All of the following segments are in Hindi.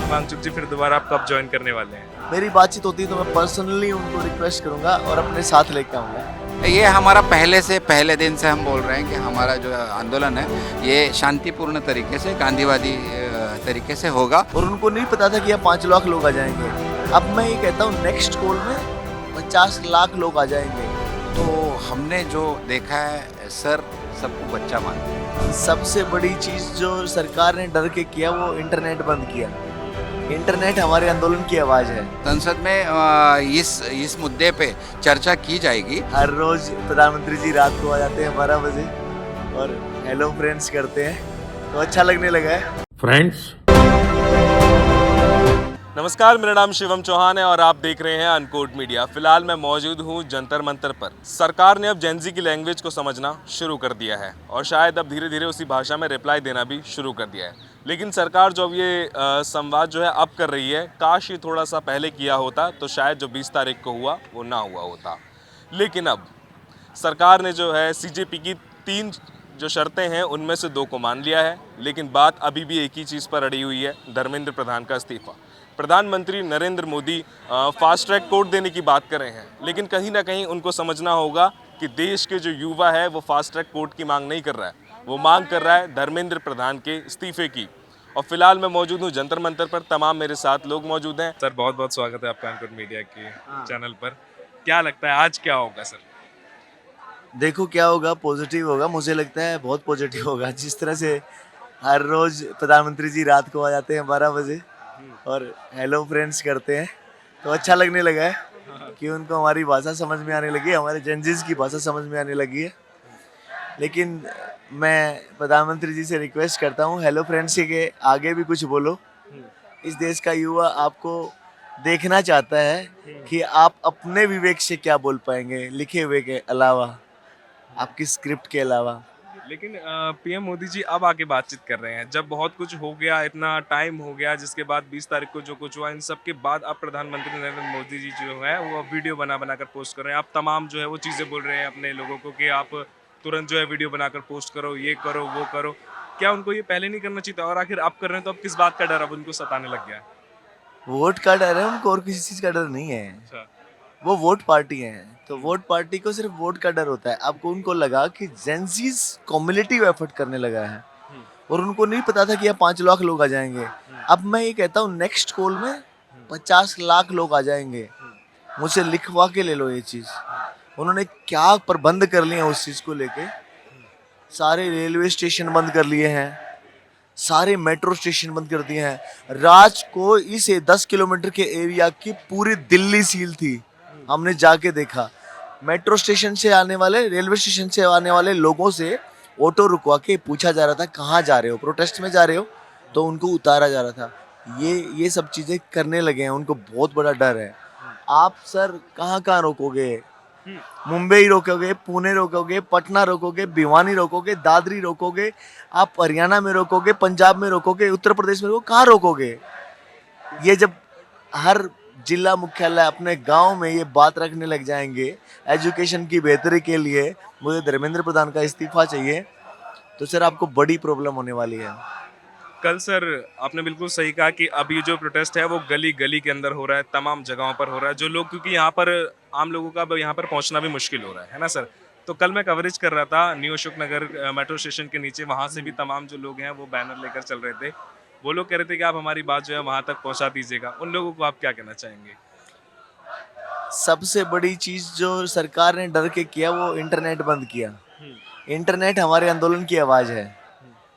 हिमांशु जी फिर दोबारा आप कब ज्वाइन करने वाले हैं? मेरी बातचीत होती है तो मैं पर्सनली उनको रिक्वेस्ट करूंगा और अपने साथ लेके आऊँगा। ये हमारा पहले दिन से हम बोल रहे हैं कि हमारा जो आंदोलन है ये शांतिपूर्ण तरीके से गांधीवादी तरीके से होगा। और उनको नहीं पता था कि यहाँ 5 लाख लोग आ जाएंगे। अब मैं ये कहता हूँ नेक्स्ट कॉल में 50 लाख लोग आ जाएंगे। तो हमने जो देखा है सर, सबको बच्चा मानते हैं। सबसे बड़ी चीज जो सरकार ने डर के किया वो इंटरनेट बंद किया। इंटरनेट हमारे आंदोलन की आवाज है। संसद में इस मुद्दे पे चर्चा की जाएगी। हर रोज प्रधानमंत्री जी रात को आ जाते हैं 12 बजे और हेलो फ्रेंड्स करते हैं, तो अच्छा लगने लगा है। फ्रेंड्स, नमस्कार, मेरा नाम शिवम चौहान है और आप देख रहे हैं अनकोड मीडिया। फिलहाल मैं मौजूद हूं जंतर मंतर पर। सरकार ने अब जेनजी की लैंग्वेज को समझना शुरू कर दिया है और शायद अब धीरे धीरे उसी भाषा में रिप्लाई देना भी शुरू कर दिया है। लेकिन सरकार जो अब ये संवाद जो है अब कर रही है, काश ये थोड़ा सा पहले किया होता तो शायद जो 20 तारीख को हुआ वो ना हुआ होता। लेकिन अब सरकार ने जो है सीजेपी की 3 जो शर्तें हैं उनमें से 2 को मान लिया है, लेकिन बात अभी भी एक ही चीज़ पर अड़ी हुई है, धर्मेंद्र प्रधान का इस्तीफा। प्रधानमंत्री Narendra Modi fast track court देने की बात कर रहे हैं, लेकिन कहीं ना कहीं उनको समझना होगा कि देश के जो युवा है वो फास्ट ट्रैक कोर्ट की मांग नहीं कर रहा है, वो मांग कर रहा है धर्मेंद्र प्रधान के इस्तीफे की। और फिलहाल मैं मौजूद हूँ जंतर मंतर पर, तमाम मेरे साथ लोग मौजूद हैं। सर बहुत बहुत स्वागत है आपका अनकोड मीडिया के चैनल पर। क्या लगता है आज क्या होगा सर? देखो क्या होगा, पॉजिटिव होगा। मुझे लगता है बहुत पॉजिटिव होगा। जिस तरह से हर रोज प्रधानमंत्री जी रात को आ जाते हैं 12 बजे और हेलो फ्रेंड्स करते हैं, तो अच्छा लगने लगा है कि उनको हमारी भाषा समझ में आने लगी है, हमारे जेनजीज की भाषा समझ में आने लगी है। लेकिन मैं प्रधानमंत्री जी से रिक्वेस्ट करता हूँ, हेलो फ्रेंड्स के आगे भी कुछ बोलो। इस देश का युवा आपको देखना चाहता है कि आप अपने विवेक से क्या बोल पाएंगे, लिखे हुए के अलावा, आपकी स्क्रिप्ट के अलावा। लेकिन पीएम मोदी जी अब आके बातचीत कर रहे हैं, जब बहुत कुछ हो गया, इतना टाइम हो गया, जिसके बाद 20 तारीख को जो कुछ हुआ, इन सब के बाद अब प्रधानमंत्री नरेंद्र मोदी जी जो है वो वीडियो बना कर पोस्ट कर रहे हैं। आप तमाम जो है वो चीज़ें बोल रहे हैं अपने लोगों को कि आप तुरंत जो है वीडियो बनाकर पोस्ट करो, ये करो, वो करो। क्या उनको ये पहले नहीं करना चाहिए था और आखिर आप कर रहे हैं, तो अब किस बात का डर अब उनको सताने लग गया है? वोट का डर है उनको, और किसी चीज़ का डर नहीं है। अच्छा। वो वोट पार्टी है, तो वोट पार्टी को सिर्फ वोट का डर होता है। अब उनको लगा कि जेंजीज कम्युनिटिव एफर्ट करने लगा है और उनको नहीं पता था कि यहाँ 5 लाख लोग आ जाएंगे। अब मैं ये कहता हूँ नेक्स्ट कॉल में 50 लाख लोग आ जाएंगे। मुझसे लिखवा के ले लो ये चीज़। उन्होंने क्या प्रबंध कर लिए हैं उस चीज़ को लेके। सारे रेलवे स्टेशन बंद कर लिए हैं, सारे मेट्रो स्टेशन बंद कर दिए हैं। रात को इस 10 किलोमीटर के एरिया की पूरी दिल्ली सील थी, हमने जाके देखा। मेट्रो स्टेशन से आने वाले, रेलवे स्टेशन से आने वाले लोगों से ऑटो रुकवा के पूछा जा रहा था कहाँ जा रहे हो, प्रोटेस्ट में जा रहे हो, तो उनको उतारा जा रहा था। ये सब चीज़ें करने लगे हैं, उनको बहुत बड़ा डर है। आप सर कहाँ कहाँ रोकोगे? मुंबई रोकोगे, पुणे रोकोगे, पटना रोकोगे, भिवानी रोकोगे, दादरी रोकोगे, आप हरियाणा में रोकोगे, पंजाब में रोकोगे, उत्तर प्रदेश में रोकोगे, कहाँ रोकोगे? ये जब हर जिला मुख्यालय अपने गांव में ये बात रखने लग जाएंगे एजुकेशन की बेहतरी के लिए, मुझे धर्मेंद्र प्रधान का इस्तीफा चाहिए, तो सर आपको बड़ी प्रॉब्लम होने वाली है। कल सर आपने बिल्कुल सही कहा कि अभी जो प्रोटेस्ट है वो गली गली के अंदर हो रहा है, तमाम जगहों पर हो रहा है, जो लोग, क्योंकि यहाँ पर आम लोगों का यहाँ पर पहुँचना भी मुश्किल हो रहा है ना सर? तो कल मैं कवरेज कर रहा था new Ashok Nagar metro station के नीचे, वहाँ से भी तमाम जो लोग हैं वो बैनर लेकर चल रहे थे। वो लोग कह रहे थे कि आप हमारी बात जो है वहाँ तक पहुँचा दीजिएगा। उन लोगों को आप क्या कहना चाहेंगे? सबसे बड़ी चीज जो सरकार ने डर के किया वो इंटरनेट बंद किया। इंटरनेट हमारे आंदोलन की आवाज है।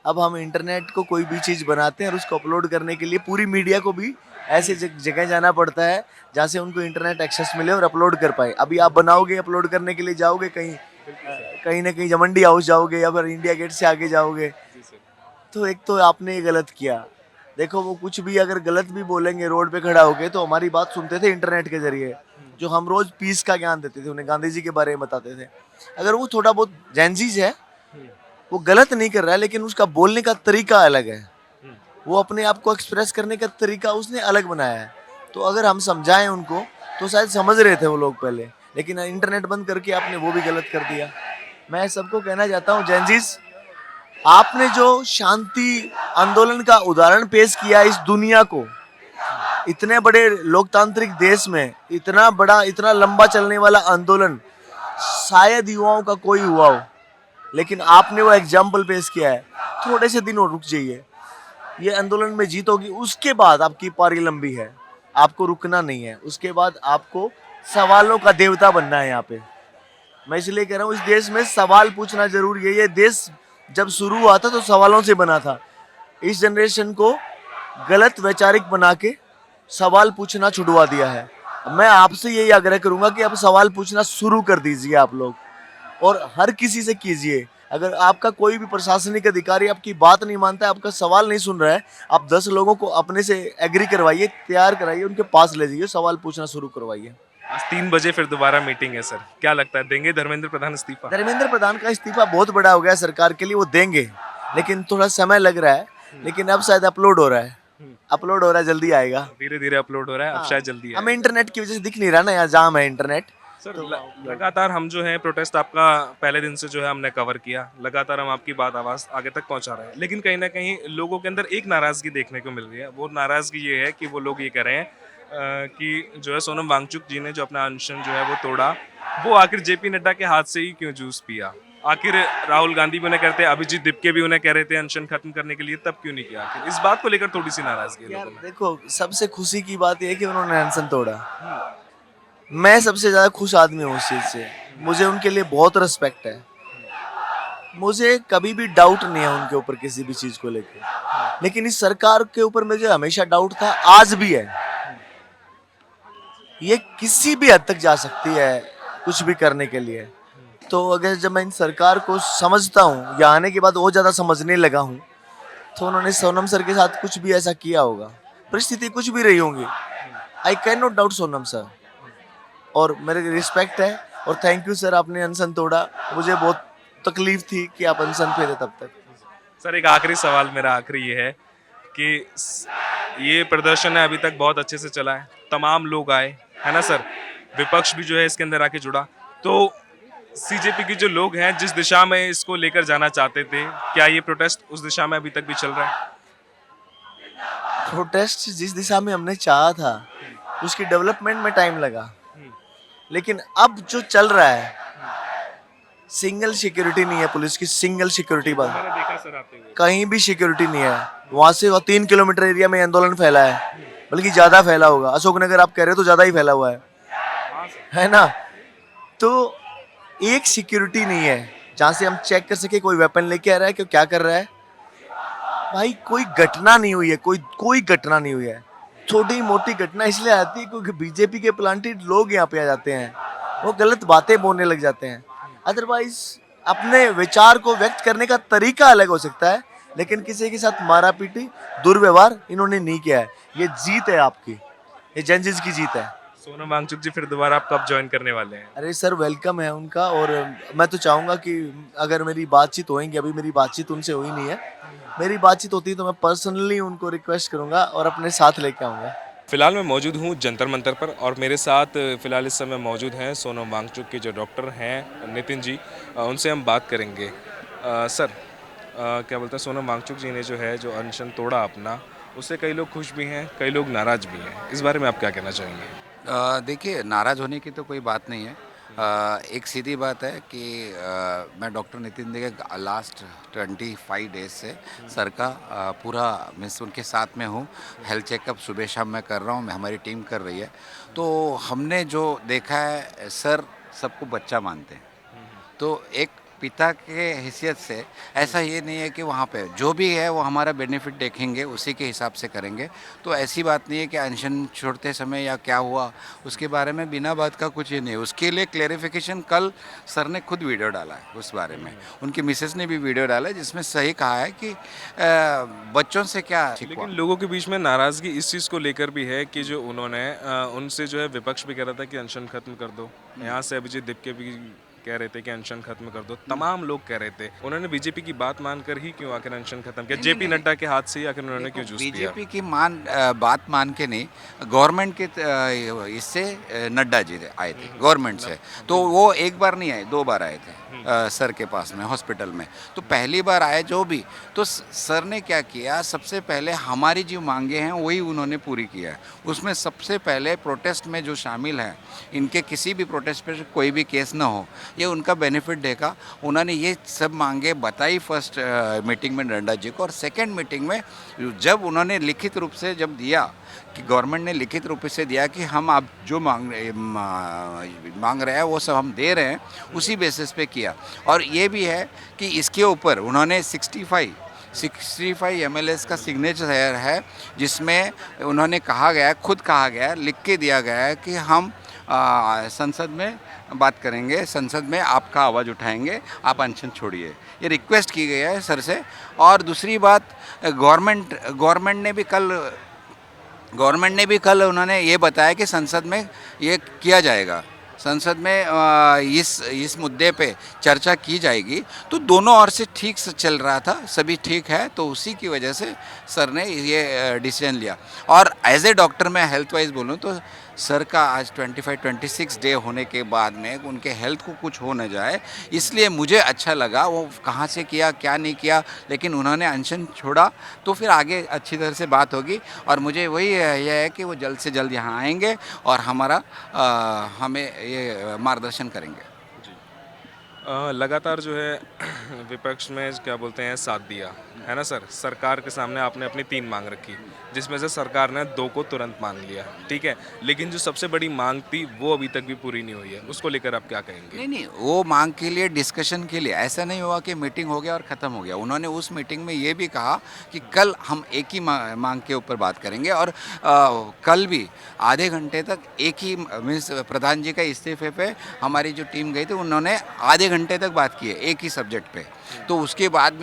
अब हम इंटरनेट को कोई भी चीज बनाते हैं और उसको अपलोड करने के लिए पूरी मीडिया को भी ऐसे जगह जाना पड़ता है जहाँ से उनको इंटरनेट एक्सेस मिले और अपलोड कर पाए। अभी आप बनाओगे, अपलोड करने के लिए जाओगे कहीं ना कहीं जमंडी हाउस जाओगे या फिर इंडिया गेट से आगे जाओगे, तो एक तो आपने ये गलत किया। देखो वो कुछ भी अगर गलत भी बोलेंगे रोड पे खड़ा होके, तो हमारी बात सुनते थे इंटरनेट के जरिए, जो हम रोज पीस का ज्ञान देते थे, उन्हें गांधी जी के बारे में बताते थे। अगर वो थोड़ा बहुत जेनजीज है, वो गलत नहीं कर रहा है, लेकिन उसका बोलने का तरीका अलग है, वो अपने आप को एक्सप्रेस करने का तरीका उसने अलग बनाया है। तो अगर हम समझाएं उनको तो शायद समझ रहे थे वो लोग पहले, लेकिन इंटरनेट बंद करके आपने वो भी गलत कर दिया। मैं सबको कहना चाहता हूँ, जेनजीज आपने जो शांति आंदोलन का उदाहरण पेश किया इस दुनिया को, इतने बड़े लोकतांत्रिक देश में इतना बड़ा, इतना लंबा चलने वाला आंदोलन शायद युवाओं का कोई हुआ हो, लेकिन आपने वो एग्जाम्पल पेश किया है। थोड़े से दिन और रुक जाइए, ये आंदोलन में जीत होगी, उसके बाद आपकी पारी लंबी है, आपको रुकना नहीं है। उसके बाद आपको सवालों का देवता बनना है। यहाँ पे मैं इसलिए कह रहा हूँ, इस देश में सवाल पूछना जरूरी है। ये देश जब शुरू हुआ था तो सवालों से बना था। इस जनरेशन को गलत वैचारिक बना के सवाल पूछना छुड़वा दिया है। मैं आपसे यही आग्रह करूंगा कि आप सवाल पूछना शुरू कर दीजिए आप लोग, और हर किसी से कीजिए। अगर आपका कोई भी प्रशासनिक अधिकारी आपकी बात नहीं मानता है, आपका सवाल नहीं सुन रहा है, आप 10 लोगों को अपने से एग्री करवाइए, तैयार कराइए, उनके पास ले जाइए, सवाल पूछना शुरू करवाइए। आज 3 बजे फिर दोबारा मीटिंग है सर, क्या लगता है देंगे धर्मेंद्र प्रधान इस्तीफा? धर्मेंद्र प्रधान का इस्तीफा बहुत बड़ा हो गया सरकार के लिए, वो देंगे, लेकिन थोड़ा समय लग रहा है। लेकिन अब शायद अपलोड हो रहा है, जल्दी आएगा। धीरे धीरे अपलोड हो रहा है, अब शायद जल्दी है। हमें इंटरनेट की वजह से दिख नहीं रहा ना, यहाँ जाम है इंटरनेट। सर लगातार हम जो है प्रोटेस्ट आपका पहले दिन से जो है हमने कवर किया, लगातार हम आपकी बात आवाज़ आगे तक पहुंचा रहे हैं, लेकिन कहीं ना कहीं लोगों के अंदर एक नाराज़गी देखने को मिल रही है। वो नाराज़गी ये है कि वो लोग ये कह रहे हैं कि जो है सोनम वांगचुक जी ने जो अपना अनशन जो है वो तोड़ा, वो आखिर जेपी नड्डा के हाथ से ही क्यों जूस पिया? आखिर राहुल गांधी भी उन्हें कहते हैं, अभिजीत दिपके भी उन्हें कह रहे थे अनशन खत्म करने के लिए, तब क्यों नहीं किया? आखिर इस बात को लेकर थोड़ी सी नाराज़गी है यार लोगों में। देखो, सबसे खुशी की बात यह है कि उन्होंने अनशन तोड़ा। मैं सबसे ज्यादा खुश आदमी हूँ उस चीज से, मुझे उनके लिए बहुत रिस्पेक्ट है। मुझे कभी भी डाउट नहीं है उनके ऊपर किसी भी चीज को लेकर, लेकिन इस सरकार के ऊपर मुझे हमेशा डाउट था, आज भी है। ये किसी भी हद तक जा सकती है कुछ भी करने के लिए। तो अगर जब मैं इन सरकार को समझता हूँ या आने के बाद और ज्यादा समझने लगा हूँ, तो उन्होंने सोनम सर के साथ कुछ भी ऐसा किया होगा, परिस्थिति कुछ भी रही होंगी। I can not doubt Sonam sir, और मेरे रिस्पेक्ट है। और थैंक यू सर, आपने अनशन तोड़ा। मुझे बहुत तकलीफ थी कि आप अनशन पे थे तब तक। सर एक आखिरी सवाल मेरा आखिरी ये है कि ये प्रदर्शन है अभी तक बहुत अच्छे से चला है, तमाम लोग आए है ना सर, विपक्ष भी जो है इसके अंदर आके जुड़ा, तो सीजेपी के जो लोग हैं जिस दिशा में इसको लेकर जाना चाहते थे, क्या ये प्रोटेस्ट उस दिशा में अभी तक भी चल रहा है? प्रोटेस्ट जिस दिशा में हमने चाहा था उसकी डेवलपमेंट में टाइम लगा, लेकिन अब जो चल रहा है, सिंगल सिक्योरिटी नहीं है पुलिस की, सिंगल सिक्योरिटी बंद, मैंने देखा सर आते हुए। कहीं भी सिक्योरिटी नहीं है। वहां से 3 किलोमीटर एरिया में आंदोलन फैला है, बल्कि ज्यादा फैला होगा। अशोकनगर आप कह रहे हो तो ज्यादा ही फैला हुआ है ना। तो एक सिक्योरिटी नहीं है जहां से हम चेक कर सके कोई वेपन लेके आ रहा है, कि क्या कर रहा है। भाई कोई घटना नहीं हुई है, कोई घटना नहीं हुई है। छोटी मोटी घटना इसलिए आती है क्योंकि बीजेपी के प्लांटेड लोग यहाँ पे आ जाते हैं, वो गलत बातें बोलने लग जाते हैं। अदरवाइज अपने विचार को व्यक्त करने का तरीका अलग हो सकता है, लेकिन किसी के साथ मारा पीटी, दुर्व्यवहार इन्होंने नहीं किया है। ये जीत है आपकी, ये जेनजीज की जीत है। सोनम वांगचुक जी फिर दोबारा आप कब ज्वाइन करने वाले हैं? अरे सर, वेलकम है उनका। और मैं तो चाहूँगा कि अगर मेरी बातचीत होएंगी, अभी मेरी बातचीत उनसे हुई नहीं है, मेरी बातचीत होती तो मैं पर्सनली उनको रिक्वेस्ट करूँगा और अपने साथ लेके आऊँगा। फिलहाल मैं मौजूद हूँ जंतर मंतर पर, और मेरे साथ फिलहाल इस समय मौजूद हैं सोनम वांगचुक के जो डॉक्टर हैं नितिन जी, उनसे हम बात करेंगे। सर क्या बोलते हैं, सोनम वांगचुक जी ने जो है जो अनशन तोड़ा अपना, उससे कई लोग खुश भी हैं, कई लोग नाराज़ भी हैं, इस बारे में आप क्या कहना चाहेंगे? देखिए, नाराज़ होने की तो कोई बात नहीं है। एक सीधी बात है कि मैं डॉक्टर नितिन दे के लास्ट 25 डेज से सर का पूरा मीन्स उनके साथ में हूँ। हेल्थ चेकअप सुबह शाम मैं कर रहा हूँ, हमारी टीम कर रही है। तो हमने जो देखा है, सर सबको बच्चा मानते हैं। तो एक पिता के हैसियत से ऐसा ये नहीं है कि वहाँ पे जो भी है वो हमारा बेनिफिट देखेंगे, उसी के हिसाब से करेंगे। तो ऐसी बात नहीं है कि अनशन छोड़ते समय या क्या हुआ उसके बारे में बिना बात का कुछ ही नहीं है। उसके लिए क्लेरिफिकेशन कल सर ने खुद वीडियो डाला है उस बारे में, उनकी मिसेस ने भी वीडियो डाला है जिसमें सही कहा है कि बच्चों से क्या शिकवा। लेकिन लोगों के बीच में नाराज़गी इस चीज़ को लेकर भी है कि जो उन्होंने उनसे जो है विपक्ष भी कह रहा था कि अनशन खत्म कर दो, यहाँ से अभिजीत दिपके भी कह रहे थे कि अनशन खत्म कर दो, तमाम लोग कह रहे थे। उन्होंने बीजेपी की बात मानकर ही क्यों आखिर अनशन खत्म किया? जेपी नड्डा के हाथ से ही आखिर उन्होंने क्यों जूस पिया? बीजेपी की बात मान के नहीं, गवर्नमेंट के इससे नड्डा जी आए थे गवर्नमेंट से, तो वो एक बार नहीं आए, 2 बार आए थे। सर के पास में हॉस्पिटल में। तो पहली बार आए जो भी, तो सर ने क्या किया, सबसे पहले हमारी जो मांगे हैं वही उन्होंने पूरी किया है। उसमें सबसे पहले प्रोटेस्ट में जो शामिल हैं, इनके किसी भी प्रोटेस्ट पर कोई भी केस ना हो, ये उनका बेनिफिट देगा। उन्होंने ये सब मांगे बताई फर्स्ट मीटिंग में नड्डा जी को, और सेकेंड मीटिंग में जब उन्होंने लिखित रूप से जब दिया, कि गवर्नमेंट ने लिखित रूप से दिया कि हम आप जो मांग रहे हैं वो सब हम दे रहे हैं, उसी बेसिस पे किया। और ये भी है कि इसके ऊपर उन्होंने 65 MLAs का सिग्नेचर है, जिसमें उन्होंने कहा गया है, खुद कहा गया है, लिख के दिया गया है कि हम संसद में बात करेंगे, संसद में आपका आवाज़ उठाएंगे, आप अनशन छोड़िए। ये रिक्वेस्ट की गई है सर से। और दूसरी बात, गवर्नमेंट ने भी कल उन्होंने ये बताया कि संसद में ये किया जाएगा, संसद में इस मुद्दे पे चर्चा की जाएगी। तो दोनों ओर से ठीक से चल रहा था, सभी ठीक है, तो उसी की वजह से सर ने ये डिसीजन लिया। और एज ए डॉक्टर मैं हेल्थ वाइज बोलूँ तो सर का आज 25-26 डे होने के बाद में उनके हेल्थ को कुछ हो न जाए, इसलिए मुझे अच्छा लगा। वो कहाँ से किया क्या नहीं किया, लेकिन उन्होंने अनशन छोड़ा, तो फिर आगे अच्छी तरह से बात होगी। और मुझे वही यह है कि वो जल्द से जल्द यहाँ आएंगे और हमें ये मार्गदर्शन करेंगे। लगातार जो है विपक्ष में क्या बोलते हैं साथ दिया है ना सर, सरकार के सामने आपने अपनी 3 मांग रखी, जिसमें से सरकार ने 2 को तुरंत मान लिया, ठीक है, लेकिन जो सबसे बड़ी मांग थी वो अभी तक भी पूरी नहीं हुई है, उसको लेकर आप क्या कहेंगे? नहीं, वो मांग के लिए, डिस्कशन के लिए, ऐसा नहीं हुआ कि मीटिंग हो गया और ख़त्म हो गया। उन्होंने उस मीटिंग में ये भी कहा कि कल हम एक ही मांग के ऊपर बात करेंगे। और कल भी आधे घंटे तक एक ही मीन्स प्रधान जी का इस्तीफे पे हमारी जो टीम गई थी, उन्होंने आधे घंटे तक बात की है एक ही सब्जेक्ट पे। तो उसके बाद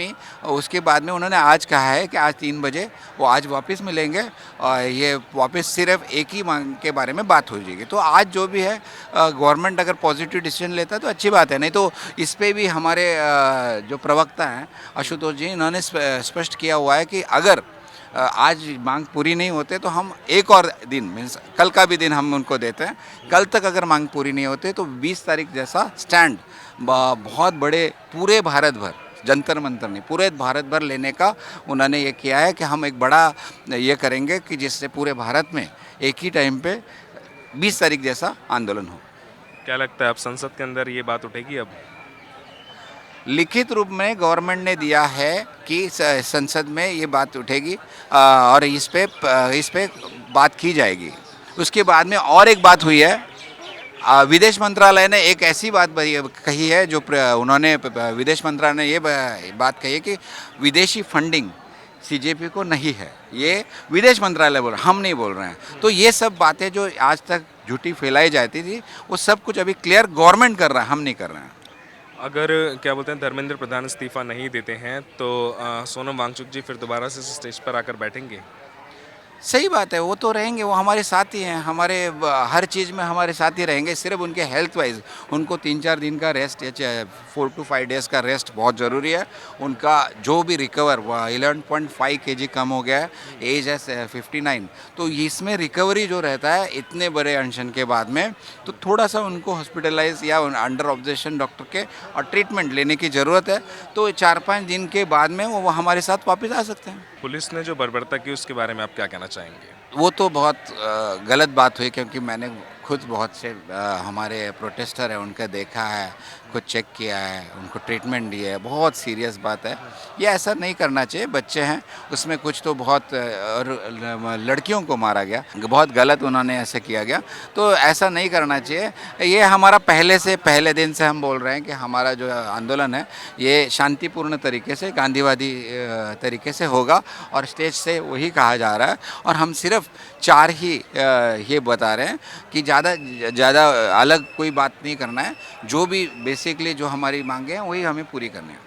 में उन्होंने आज कहा है कि आज 3 बजे वो आज वापस मिलेंगे और ये वापस सिर्फ एक ही मांग के बारे में बात हो जाएगी। तो आज जो भी है, गवर्नमेंट अगर पॉजिटिव डिसीजन लेता है तो अच्छी बात है, नहीं तो इस पे भी हमारे जो प्रवक्ता हैं आशुतोष जी, इन्होंने स्पष्ट किया हुआ है कि अगर आज मांग पूरी नहीं होते तो हम एक और दिन मीन्स कल का भी दिन हम उनको देते हैं। कल तक अगर मांग पूरी नहीं होते तो 20 तारीख जैसा स्टैंड बहुत बड़े पूरे भारत भर, जंतर मंतर नहीं, पूरे भारत भर लेने का उन्होंने ये किया है कि हम एक बड़ा ये करेंगे कि जिससे पूरे भारत में एक ही टाइम पे 20 तारीख जैसा आंदोलन हो। क्या लगता है अब संसद के अंदर ये बात उठेगी? अब लिखित रूप में गवर्नमेंट ने दिया है कि संसद में ये बात उठेगी और इस पे बात की जाएगी। उसके बाद में और एक बात हुई है, विदेश मंत्रालय ने एक ऐसी बात कही है जो उन्होंने विदेश मंत्रालय ने ये बात कही है कि विदेशी फंडिंग CJP को नहीं है। ये विदेश मंत्रालय बोल रहा है, हम नहीं बोल रहे हैं। तो ये सब बातें जो आज तक झूठी फैलाई जाती थी, वो सब कुछ अभी क्लियर गवर्नमेंट कर रहा है, हम नहीं कर रहे हैं। अगर क्या बोलते हैं धर्मेंद्र प्रधान इस्तीफा नहीं देते हैं तो सोनम वांगचुक जी फिर दोबारा से स्टेज पर आकर बैठेंगे? सही बात है, वो तो रहेंगे, वो हमारे साथ ही हैं, हमारे हर चीज़ में हमारे साथ ही रहेंगे। सिर्फ उनके हेल्थ वाइज उनको 3-4 दिन का रेस्ट या 4 to 5 डेज़ का रेस्ट बहुत ज़रूरी है। उनका जो भी रिकवर 11.5 kg कम हो गया है, एज है 59, तो इसमें रिकवरी जो रहता है इतने बड़े अनशन के बाद में, तो थोड़ा सा उनको हॉस्पिटलाइज या अंडर ऑब्जर्वेशन डॉक्टर के और ट्रीटमेंट लेने की ज़रूरत है। तो 4-5 दिन के बाद में वो हमारे साथ वापस आ सकते हैं। पुलिस ने जो बर्बरता की उसके बारे में आप क्या कहना चाहेंगे? वो तो बहुत गलत बात हुई, क्योंकि मैंने खुद बहुत से हमारे प्रोटेस्टर हैं उनका देखा है, खुद चेक किया है, उनको ट्रीटमेंट दिया है। बहुत सीरियस बात है, ये ऐसा नहीं करना चाहिए। बच्चे हैं, उसमें कुछ तो बहुत लड़कियों को मारा गया, बहुत गलत उन्होंने ऐसे किया गया, तो ऐसा नहीं करना चाहिए। ये हमारा पहले दिन से हम बोल रहे हैं कि हमारा जो आंदोलन है ये शांतिपूर्ण तरीके से, गांधीवादी तरीके से होगा और स्टेज से वही कहा जा रहा है। और हम सिर्फ 4 ही ये बता रहे हैं कि ज़्यादा अलग कोई बात नहीं करना है। जो भी बेसिकली जो हमारी मांगे हैं वही हमें पूरी करनी है।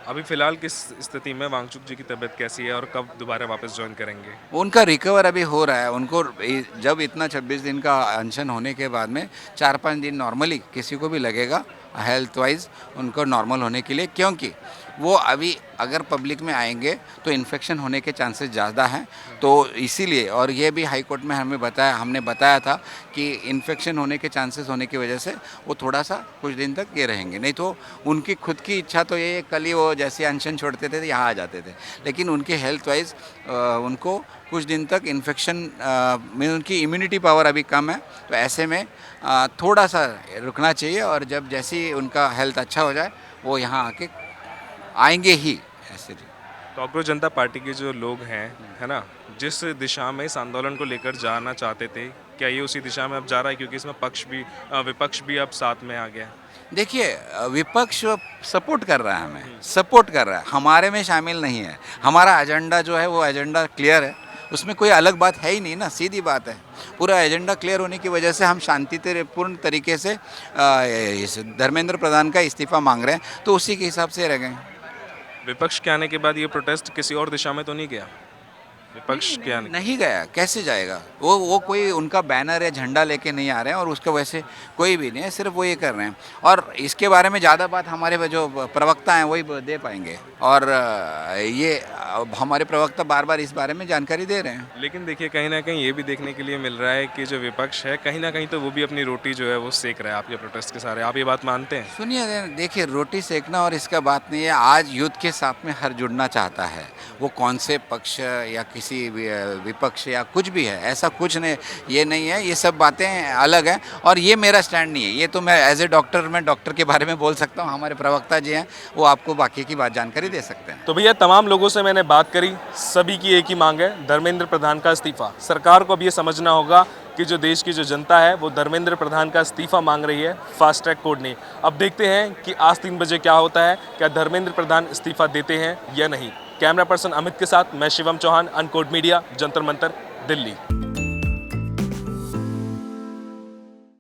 अभी फिलहाल किस स्थिति में वांगचुक जी की तबीयत कैसी है और कब दोबारा वापस ज्वाइन करेंगे? उनका रिकवर अभी हो रहा है। उनको जब इतना 26 दिन का अनशन होने के बाद में 4-5 दिन नॉर्मली किसी को भी लगेगा हेल्थ वाइज उनको नॉर्मल होने के लिए, क्योंकि वो अभी अगर पब्लिक में आएंगे तो इन्फेक्शन होने के चांसेस ज़्यादा हैं। तो इसीलिए, और ये भी हाई कोर्ट में हमने बताया था कि इन्फेक्शन होने के चांसेस होने की वजह से वो थोड़ा सा कुछ दिन तक ये रहेंगे। नहीं तो उनकी खुद की इच्छा तो ये, कल ही वो जैसे अनशन छोड़ते थे यहाँ आ जाते थे, लेकिन उनके हेल्थ वाइज उनको कुछ दिन तक इन्फेक्शन में उनकी इम्यूनिटी पावर अभी कम है, तो ऐसे में थोड़ा सा रुकना चाहिए। और जब जैसे ही उनका हेल्थ अच्छा हो जाए वो यहाँ आके आएंगे ही ऐसे। तो अग्रो जनता पार्टी के जो लोग हैं, है ना, जिस दिशा में इस आंदोलन को लेकर जाना चाहते थे, क्या ये उसी दिशा में अब जा रहा है? क्योंकि इसमें विपक्ष भी अब साथ में आ गया है। देखिए, विपक्ष सपोर्ट कर रहा है, हमें सपोर्ट कर रहा है, हमारे में शामिल नहीं है। हमारा एजेंडा जो है वो एजेंडा क्लियर है, उसमें कोई अलग बात है ही नहीं ना, सीधी बात है। पूरा एजेंडा क्लियर होने की वजह से हम शांतिपूर्ण तरीके से इस धर्मेंद्र प्रधान का इस्तीफा मांग रहे हैं, तो उसी के हिसाब से रह गए। विपक्ष के आने के बाद ये प्रोटेस्ट किसी और दिशा में तो नहीं गया? विपक्ष के आने नहीं गया, कैसे जाएगा? वो कोई उनका बैनर या झंडा लेके नहीं आ रहे हैं, और उसका वैसे कोई भी नहीं है, सिर्फ वो ये कर रहे हैं। और इसके बारे में ज़्यादा बात हमारे जो प्रवक्ता हैं वही दे पाएंगे, और ये हमारे प्रवक्ता बार बार इस बारे में जानकारी दे रहे हैं। लेकिन देखिए, कहीं ना कहीं ये भी देखने के लिए मिल रहा है कि जो विपक्ष है, कहीं ना कहीं तो वो भी अपनी रोटी जो है वो सेक रहा है आपके प्रोटेस्ट के सारे। आप ये बात मानते हैं? सुनिए, देखिए, रोटी सेकना और इसका बात नहीं है। आज युद्ध के साथ में हर जुड़ना चाहता है, वो कौन से पक्ष या किसी विपक्ष या कुछ भी है, ऐसा कुछ नहीं, ये नहीं है। ये सब बातें अलग हैं, और ये मेरा स्टैंड नहीं है। ये तो मैं एज ए डॉक्टर, मैं डॉक्टर के बारे में बोल सकता हूँ, हमारे प्रवक्ता जी हैं वो आपको बाकी की बात जानकारी दे सकते हैं। तो भैया, तमाम लोगों से मैंने बात करी, सभी की एक ही मांग है, धर्मेंद्र प्रधान का इस्तीफा। सरकार को अब ये समझना होगा कि जो देश की जो जनता है वो धर्मेंद्र प्रधान का इस्तीफा मांग रही है, फास्ट ट्रैक कोर्ट ने। अब देखते हैं कि आज 3 बजे क्या होता है, क्या धर्मेंद्र प्रधान इस्तीफा देते हैं या नहीं। कैमरा पर्सन अमित के साथ मैं शिवम चौहान, अनकोड मीडिया, जंतर मंतर, दिल्ली।